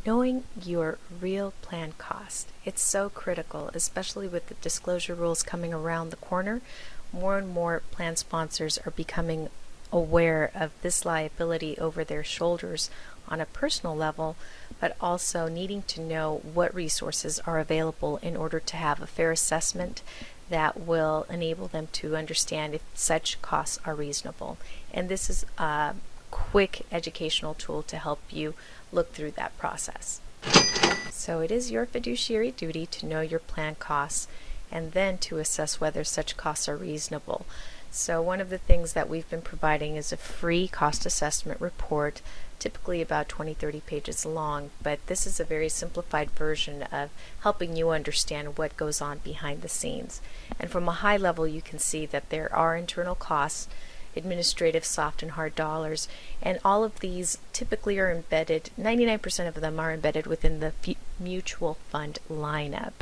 Knowing your real plan cost. It's so critical, especially with the disclosure rules coming around the corner. More and more plan sponsors are becoming aware of this liability over their shoulders on a personal level, but also needing to know what resources are available in order to have a fair assessment that will enable them to understand if such costs are reasonable. And this is a quick educational tool to help you look through that process. So it is your fiduciary duty to know your plan costs and then to assess whether such costs are reasonable. So one of the things that we've been providing is a free cost assessment report, typically about 20-30 pages long, but this is a very simplified version of helping you understand what goes on behind the scenes. And from a high level, you can see that there are internal costs, administrative soft and hard dollars, and all of these typically are embedded, 99% of them are embedded within the mutual fund lineup.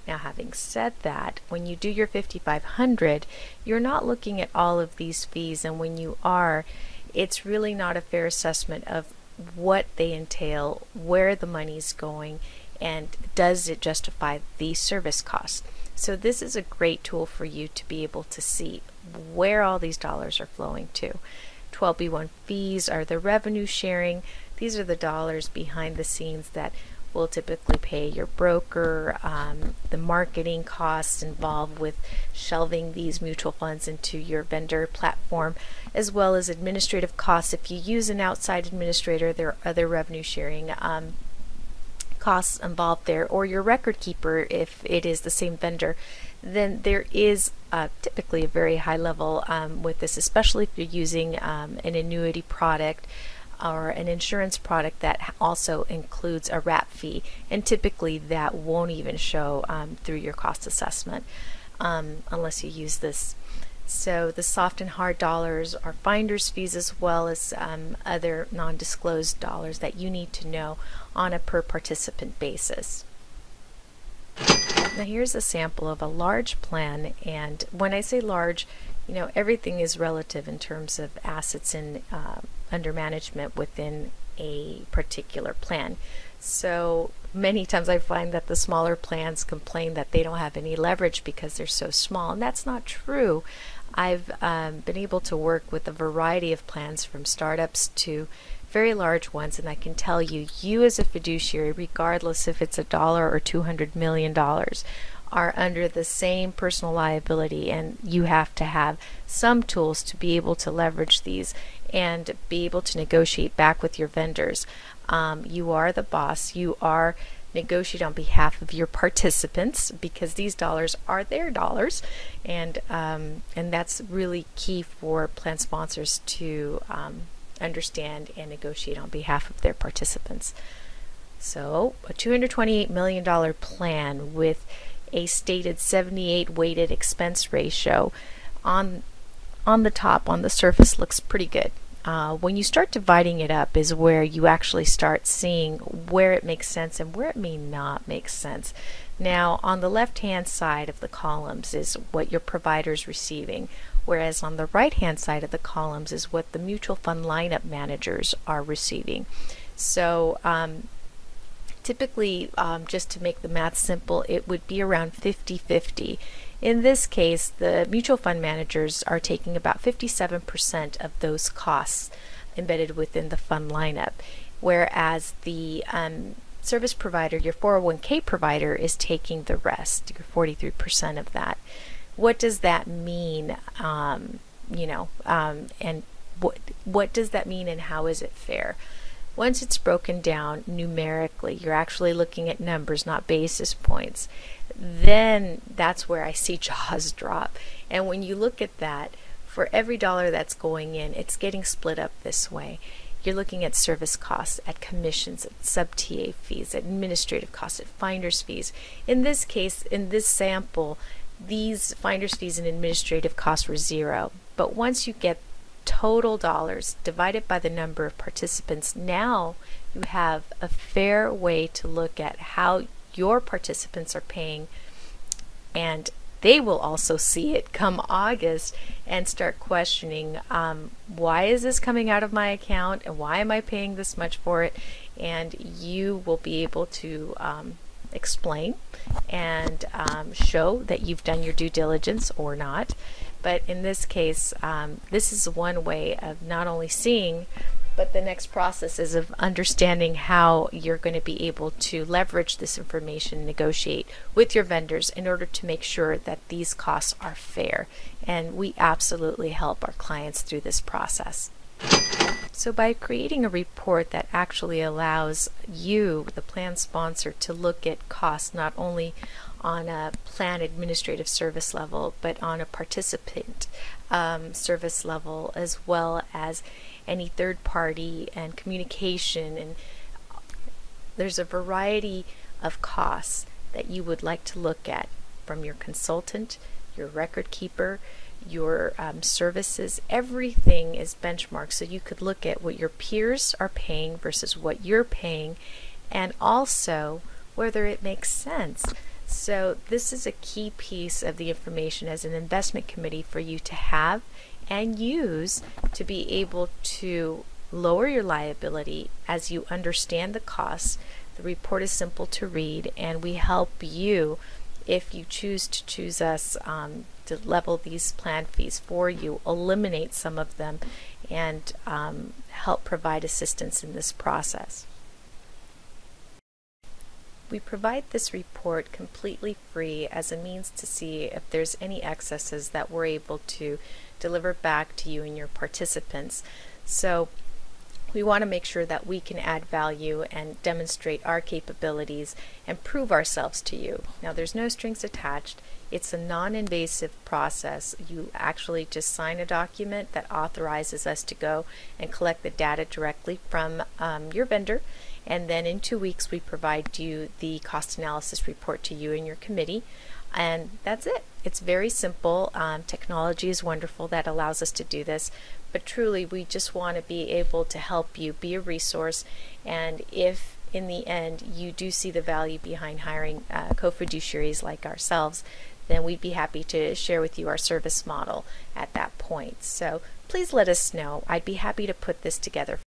Now, having said that, when you do your 5500, you're not looking at all of these fees, and when you are, it's really not a fair assessment of what they entail, where the money's going, and does it justify the service cost. So this is a great tool for you to be able to see where all these dollars are flowing to. 12B1 fees are the revenue sharing. These are the dollars behind the scenes that will typically pay your broker, the marketing costs involved with shelving these mutual funds into your vendor platform, as well as administrative costs. If you use an outside administrator, there are other revenue sharing costs involved there, or your record keeper if it is the same vendor. Then there is typically a very high level with this, especially if you're using an annuity product or an insurance product that also includes a wrap fee, and typically that won't even show through your cost assessment unless you use this. So the soft and hard dollars are finder's fees, as well as other non-disclosed dollars that you need to know on a per participant basis. Now here's a sample of a large plan, and when I say large, you know, everything is relative in terms of assets in under management within a particular plan. So many times I find that the smaller plans complain that they don't have any leverage because they're so small, and that's not true. I've been able to work with a variety of plans, from startups to very large ones, and I can tell you, you as a fiduciary, regardless if it's $1 or $200 million, are under the same personal liability, and you have to have some tools to be able to leverage these and be able to negotiate back with your vendors. You are the boss. You are negotiate on behalf of your participants, because these dollars are their dollars, and that's really key for plan sponsors to understand and negotiate on behalf of their participants. So a $228 million plan with a stated 78 weighted expense ratio on the top, on the surface, looks pretty good. When you start dividing it up is where you actually start seeing where it makes sense and where it may not make sense. Now, on the left-hand side of the columns is what your provider is receiving, whereas on the right-hand side of the columns is what the mutual fund lineup managers are receiving. So typically, just to make the math simple, it would be around 50-50. In this case, the mutual fund managers are taking about 57% of those costs embedded within the fund lineup, whereas the service provider, your 401k provider, is taking the rest, your 43% of that. What does that mean? And what does that mean, and how is it fair? Once it's broken down numerically, you're actually looking at numbers, not basis points, then that's where I see jaws drop. And when you look at that, for every dollar that's going in, it's getting split up this way. You're looking at service costs, at commissions, at sub-TA fees, at administrative costs, at finder's fees. In this case, in this sample, these finder's fees and administrative costs were zero. But once you get total dollars divided by the number of participants, now you have a fair way to look at how your participants are paying and they will also see it come August and start questioning, why is this coming out of my account and why am I paying this much for it? And you will be able to explain and show that you've done your due diligence or not. But in this case, this is one way of not only seeing, but the next process is of understanding how you're going to be able to leverage this information, negotiate with your vendors in order to make sure that these costs are fair. And we absolutely help our clients through this process. So by creating a report that actually allows you, the plan sponsor, to look at costs not only on a plan administrative service level, but on a participant service level, as well as any third party and communication, and there's a variety of costs that you would like to look at from your consultant, your record keeper, your services. Everything is benchmarked, so you could look at what your peers are paying versus what you're paying, and also whether it makes sense. So this is a key piece of the information as an investment committee for you to have and use to be able to lower your liability as you understand the costs. The report is simple to read, and we help you, if you choose us, to level these plan fees for you, eliminate some of them, and help provide assistance in this process. We provide this report completely free as a means to see if there's any excesses that we're able to deliver back to you and your participants. So we want to make sure that we can add value and demonstrate our capabilities and prove ourselves to you. Now, there's no strings attached. It's a non-invasive process. You actually just sign a document that authorizes us to go and collect the data directly from your vendor, and then in 2 weeks we provide you the cost analysis report to you and your committee, and that's it. It's very simple. Technology is wonderful that allows us to do this, but truly we just want to be able to help you, be a resource, and if in the end you do see the value behind hiring co-fiduciaries like ourselves, then we'd be happy to share with you our service model at that point. So please let us know. I'd be happy to put this together